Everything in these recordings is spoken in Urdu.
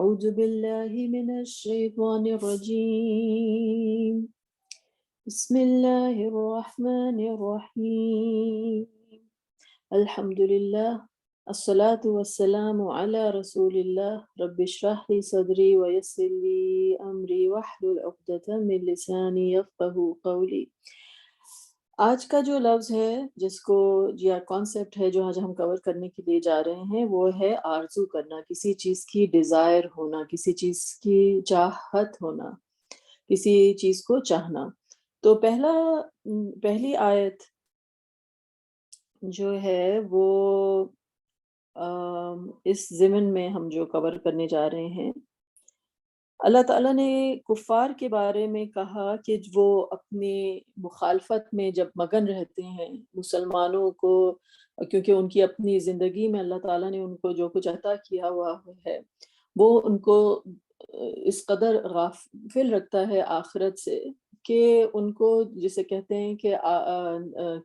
أعوذ بالله من الشيطان الرجيم بسم الله الرحمن الرحيم الحمد لله الصلاة والسلام على رسول الله رب اشرح لي صدري ويسر لي أمري واحلل عقدة من لساني يفقهوا قولي۔ آج کا جو لفظ ہے جس کو یا کانسیپٹ ہے جو آج ہم کور کرنے کے لیے جا رہے ہیں وہ ہے آرزو کرنا، کسی چیز کی ڈیزائر ہونا، کسی چیز کی چاہت ہونا، کسی چیز کو چاہنا۔ تو پہلی آیت جو ہے وہ اس ضمن میں ہم جو کور کرنے جا رہے ہیں، اللہ تعالیٰ نے کفار کے بارے میں کہا کہ وہ اپنی مخالفت میں جب مگن رہتے ہیں مسلمانوں کو، کیونکہ ان کی اپنی زندگی میں اللہ تعالیٰ نے ان کو جو کچھ عطا کیا ہوا ہے وہ ان کو اس قدر غافل رکھتا ہے آخرت سے کہ ان کو جسے کہتے ہیں کہ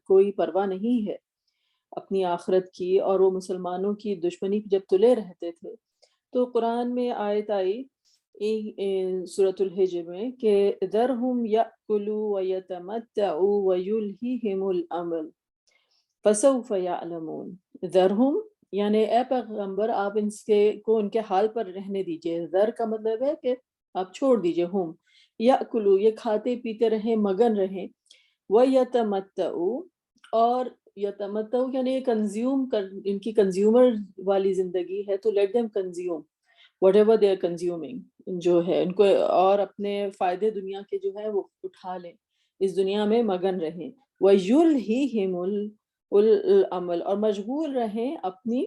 کوئی پرواہ نہیں ہے اپنی آخرت کی، اور وہ مسلمانوں کی دشمنی جب تلے رہتے تھے تو قرآن میں آیت آئی سورۃ الحجر میں کہ ذرہم یأکلوا ویتمتعوا ویلہہم الامل فسوف یعلمون۔ ذرہم یعنی اے پیغمبر آپ ان کے حال پر رہنے دیجئے، ذر کا مطلب ہے کہ آپ چھوڑ دیجئے، ہم یأکلوا یہ کھاتے پیتے رہیں، مگن رہیں، ویتمتعوا اور یتمتعوا یعنی کنزیوم کر، ان کی کنزیومر والی زندگی ہے تو let them consume whatever they are consuming جو ہے ان کو، اور اپنے فائدے دنیا کے جو ہے وہ اٹھا لیں، اس دنیا میں مگن رہیں، وَيُلْهِهِمُ الْعَمَلَ اور مشغول رہیں اپنی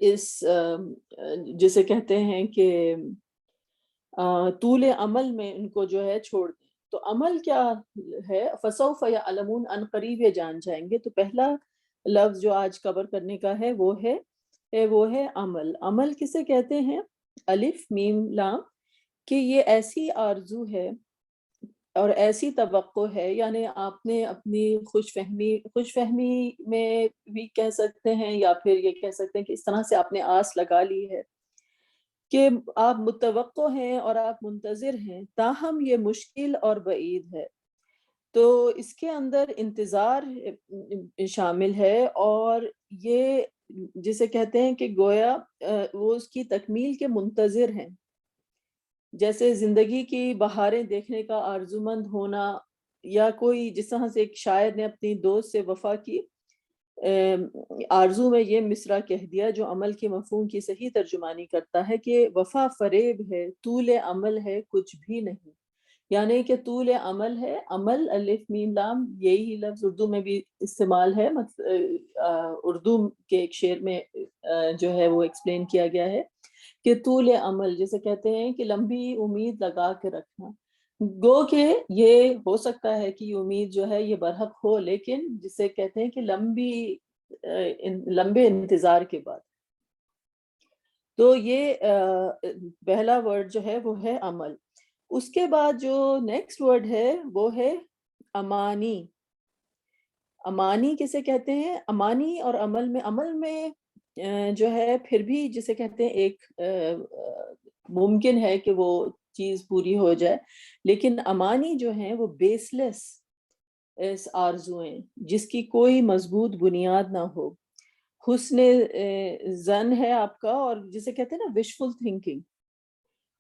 اس جسے کہتے ہیں کہ طول عمل میں ان کو جو ہے چھوڑ دیں۔ تو عمل کیا ہے؟ فَسَوْفَ يَعْلَمُونَ ان قریب یہ جان جائیں گے۔ تو پہلا لفظ جو آج کور کرنے کا ہے وہ ہے عمل۔ عمل کسے کہتے ہیں؟ الف میم لام، کہ یہ ایسی آرزو ہے اور ایسی توقع ہے، یعنی آپ نے اپنی خوش فہمی میں بھی کہہ سکتے ہیں، یا پھر یہ کہہ سکتے ہیں کہ اس طرح سے آپ نے آس لگا لی ہے کہ آپ متوقع ہیں اور آپ منتظر ہیں، تاہم یہ مشکل اور بعید ہے۔ تو اس کے اندر انتظار شامل ہے، اور یہ جسے کہتے ہیں کہ گویا وہ اس کی تکمیل کے منتظر ہیں، جیسے زندگی کی بہاریں دیکھنے کا آرزومند ہونا، یا کوئی جس طرح سے ایک شاعر نے اپنی دوست سے وفا کی آرزو میں یہ مصرع کہہ دیا جو عمل کے مفہوم کی صحیح ترجمانی کرتا ہے کہ وفا فریب ہے، طول عمل ہے کچھ بھی نہیں، یعنی کہ طول عمل ہے، عمل الف میم لام یہی لفظ اردو میں بھی استعمال ہے، اردو کے ایک شعر میں جو ہے وہ ایکسپلین کیا گیا ہے کہ طول عمل جسے کہتے ہیں کہ لمبی امید لگا کے رکھنا، گو کہ یہ ہو سکتا ہے کہ یہ امید جو ہے یہ برحق ہو، لیکن جسے کہتے ہیں کہ لمبے انتظار کے بعد۔ تو یہ پہلا ورڈ جو ہے وہ ہے عمل۔ اس کے بعد جو نیکسٹ ورڈ ہے وہ ہے امانی۔ امانی کسے کہتے ہیں؟ امانی اور عمل میں جو ہے پھر بھی جسے کہتے ہیں ایک ممکن ہے کہ وہ چیز پوری ہو جائے، لیکن امانی جو ہیں وہ بیس لیس آرزویں جس کی کوئی مضبوط بنیاد نہ ہو، حسن ظن ہے آپ کا، اور جسے کہتے ہیں نا وشفل تھنکنگ،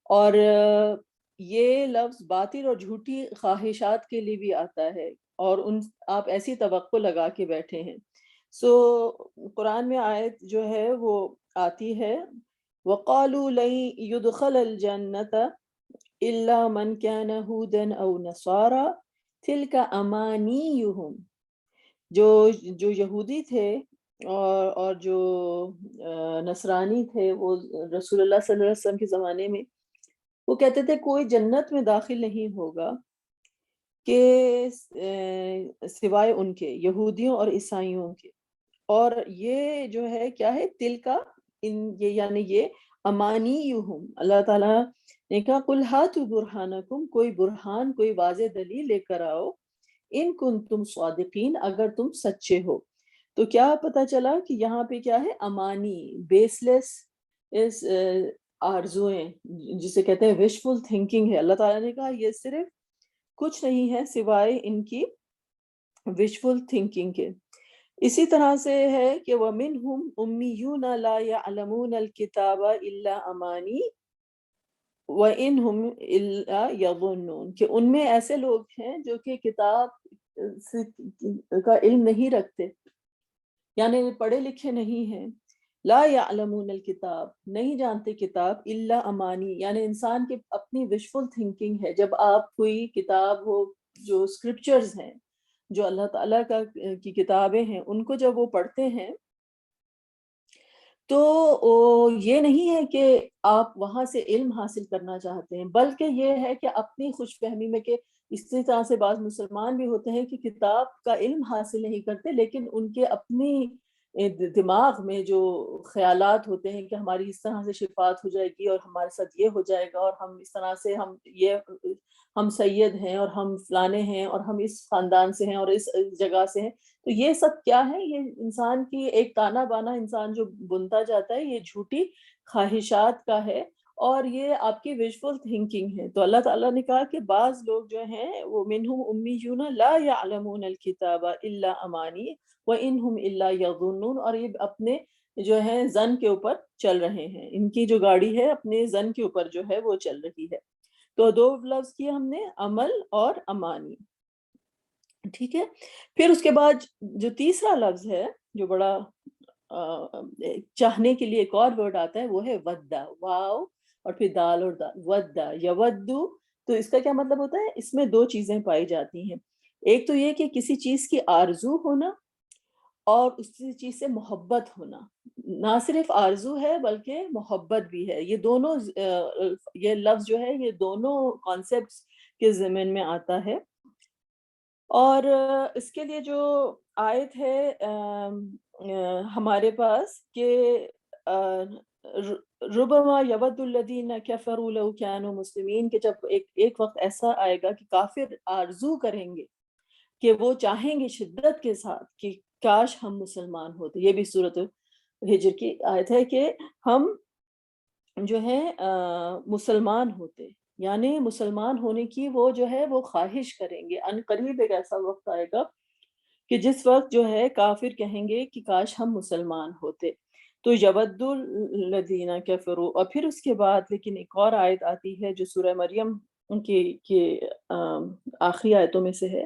اور یہ لفظ باطل اور جھوٹی خواہشات کے لیے بھی آتا ہے، اور آپ ایسی توقع لگا کے بیٹھے ہیں۔ قرآن میں آیت جو ہے وہ آتی ہے وَقَالُوا لَن يُدْخَلَ الْجَنَّةَ إِلَّا مَنْ كَانَ هُودًا أَوْ نَصَارَى تِلْكَ أَمَانِيُّهُمْ۔ جو یہودی تھے اور جو نصرانی تھے، وہ رسول اللہ صلی اللہ علیہ وسلم کے زمانے میں وہ کہتے تھے کوئی جنت میں داخل نہیں ہوگا کہ سوائے ان کے یہودیوں اور عیسائیوں کے، اور یہ جو ہے کیا ہے؟ تل کا یعنی یہ امانیہم، اللہ تعالیٰ نے کہا قل ہاتوا برہانکم، کوئی برہان کوئی واضح دلیل لے کر آؤ، ان کنتم صادقین اگر تم سچے ہو۔ تو کیا پتہ چلا کہ یہاں پہ کیا ہے؟ امانی، بیس لیس آرزویں جسے کہتے ہیں وشفل تھنکنگ ہے، اللہ تعالیٰ نے کہا یہ صرف کچھ نہیں ہے سوائے ان کی وشفل تھنکنگ کے۔ اسی طرح سے ہے کہ وَمِنْهُمْ أُمِّيُّونَ لَا يَعْلَمُونَ الْكِتَابَ إِلَّا أَمَانِي وَإِنْهُمْ إِلَّا يَظُنُّونَ، کہ ان میں ایسے لوگ ہیں جو کہ کتاب کا علم نہیں رکھتے، یعنی پڑھے لکھے نہیں ہیں۔ لا یعلمون الکتاب، نہیں جانتے کتاب، الا امانی، یعنی انسان کی اپنی وشفل تھنکنگ ہے۔ جب آپ کوئی کتاب ہو، جو اسکرپچرز ہیں، جو اللہ تعالیٰ کی کتابیں ہیں، ان کو جب وہ پڑھتے ہیں تو یہ نہیں ہے کہ آپ وہاں سے علم حاصل کرنا چاہتے ہیں، بلکہ یہ ہے کہ اپنی خوش فہمی میں، کہ اسی طرح سے بعض مسلمان بھی ہوتے ہیں کہ کتاب کا علم حاصل نہیں کرتے، لیکن ان کے اپنی دماغ میں جو خیالات ہوتے ہیں کہ ہماری اس طرح سے شفاعت ہو جائے گی اور ہمارے ساتھ یہ ہو جائے گا، اور ہم اس طرح سے ہم سید ہیں اور ہم فلانے ہیں اور ہم اس خاندان سے ہیں اور اس جگہ سے ہیں، تو یہ سب کیا ہے؟ یہ انسان کی ایک تانا بانا انسان جو بنتا جاتا ہے، یہ جھوٹی خواہشات کا ہے، اور یہ آپ کی ویژفل تھنکنگ ہے۔ تو اللہ تعالیٰ نے کہا کہ بعض لوگ جو ہیں وہ منہم امیون لا یعلمون الکتاب الا امانی وانہم الا یظنون، اور یہ اپنے جو ہے ظن کے اوپر چل رہے ہیں، ان کی جو گاڑی ہے اپنے ظن کے اوپر جو ہے وہ چل رہی ہے۔ تو دو لفظ کیے ہم نے، عمل اور امانی، ٹھیک ہے۔ پھر اس کے بعد جو تیسرا لفظ ہے، جو بڑا چاہنے کے لیے ایک اور ورڈ آتا ہے، وہ ہے ودا، واو اور پھر دال اور دال، ودا یودو۔ تو اس کا کیا مطلب ہوتا ہے؟ اس میں دو چیزیں پائی جاتی ہیں، ایک تو یہ کہ کسی چیز کی آرزو ہونا، اور اسی چیز سے محبت ہونا۔ نہ صرف آرزو ہے بلکہ محبت بھی ہے، یہ دونوں یہ لفظ جو ہے یہ دونوں کانسیپٹس کے ضمن میں آتا ہے۔ اور اس کے لیے جو آیت ہے ہمارے پاس کہ ربما یود الذین کفروا لو کانوا مسلمین، کہ جب ایک وقت ایسا آئے گا کہ کافر آرزو کریں گے، کہ وہ چاہیں گے شدت کے ساتھ کہ کاش ہم مسلمان ہوتے۔ یہ بھی سورۃ ہجر کی آیت ہے کہ ہم جو ہے مسلمان ہوتے، یعنی مسلمان ہونے کی وہ جو ہے وہ خواہش کریں گے۔ ان قریب ایک ایسا وقت آئے گا کہ جس وقت جو ہے کافر کہیں گے کہ کاش ہم مسلمان ہوتے۔ تو یود الذین کفروا، اور پھر اس کے بعد لیکن ایک اور آیت آتی ہے جو سورہ مریم کے آخری آیتوں میں سے ہے،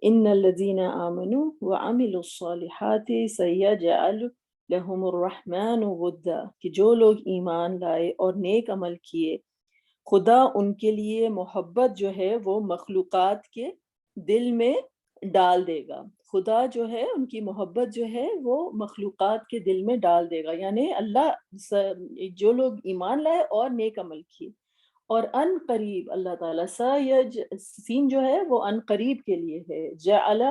ان الذین آمنوا وعملوا الصالحات سیجعل لہم الرحمن ودا، کہ جو لوگ ایمان لائے اور نیک عمل کیے، خدا ان کے لیے محبت جو ہے وہ مخلوقات کے دل میں ڈال دے گا۔ خدا جو ہے ان کی محبت جو ہے وہ مخلوقات کے دل میں ڈال دے گا، یعنی اللہ جو لوگ ایمان لائے اور نیک عمل کیے، اور ان قریب اللہ تعالیٰ سین جو ہے وہ ان قریب کے لیے ہے، جعل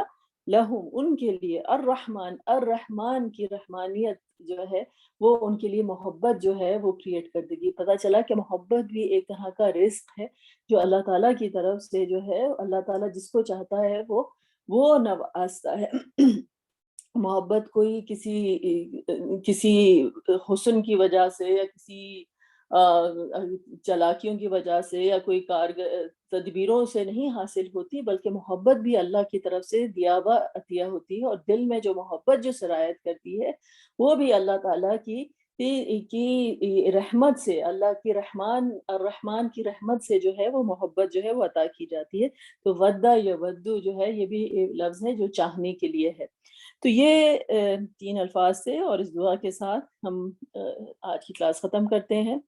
لہم ان کے لیے، الرحمن کی رحمانیت جو ہے وہ ان کے لیے محبت جو ہے وہ کریٹ کر دے گی۔ پتہ چلا کہ محبت بھی ایک طرح کا رزق ہے جو اللہ تعالیٰ کی طرف سے جو ہے، اللہ تعالیٰ جس کو چاہتا ہے وہ نوازتا ہے۔ محبت کوئی کسی حسن کی وجہ سے یا کسی چالاکیوں کی وجہ سے یا کوئی تدبیروں سے نہیں حاصل ہوتی، بلکہ محبت بھی اللہ کی طرف سے دیا ہوا عطیہ ہوتی ہے، اور دل میں جو محبت جو سرایت کرتی ہے وہ بھی اللہ تعالیٰ کی رحمت سے، اللہ کی الرحمن کی رحمت سے جو ہے وہ محبت جو ہے وہ عطا کی جاتی ہے۔ تو ودا یا ودو جو ہے یہ بھی لفظ ہے جو چاہنے کے لیے ہے۔ تو یہ 3 الفاظ سے، اور اس دعا کے ساتھ ہم آج کی کلاس ختم کرتے ہیں۔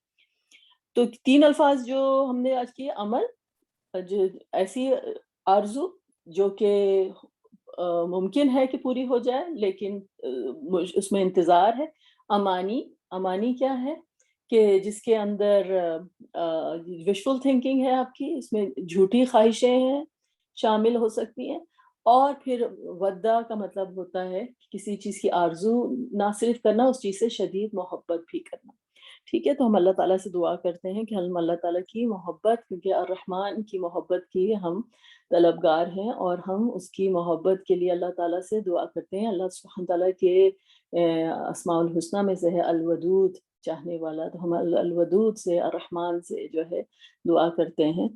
تو 3 الفاظ جو ہم نے آج کی، عمل، جو ایسی آرزو جو کہ ممکن ہے کہ پوری ہو جائے لیکن اس میں انتظار ہے۔ امانی کیا ہے؟ کہ جس کے اندر وشفل تھنکنگ ہے آپ کی، اس میں جھوٹی خواہشیں ہیں شامل ہو سکتی ہیں۔ اور پھر ودا کا مطلب ہوتا ہے کسی چیز کی آرزو نہ صرف کرنا، اس چیز سے شدید محبت بھی کرنا۔ ٹھیک ہے، تو ہم اللہ تعالیٰ سے دعا کرتے ہیں کہ ہم اللہ تعالیٰ کی محبت، کیونکہ الرحمن کی محبت کی ہم طلبگار ہیں، اور ہم اس کی محبت کے لیے اللہ تعالیٰ سے دعا کرتے ہیں۔ اللہ سبحانہ تعالیٰ کے اسماء الحسنہ میں سے ہے الودود، چاہنے والا، تو ہم الودود سے، الرحمن سے جو ہے دعا کرتے ہیں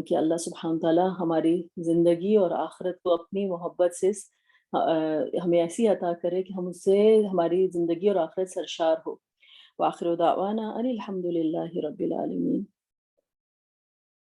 کہ اللہ سبحانہ تعالیٰ ہماری زندگی اور آخرت کو اپنی محبت سے ہمیں ایسی عطا کرے کہ ہم اس سے ہماری زندگی اور آخرت سرشار ہو۔ وآخر دعوانا ان الحمد للہ رب العالمین۔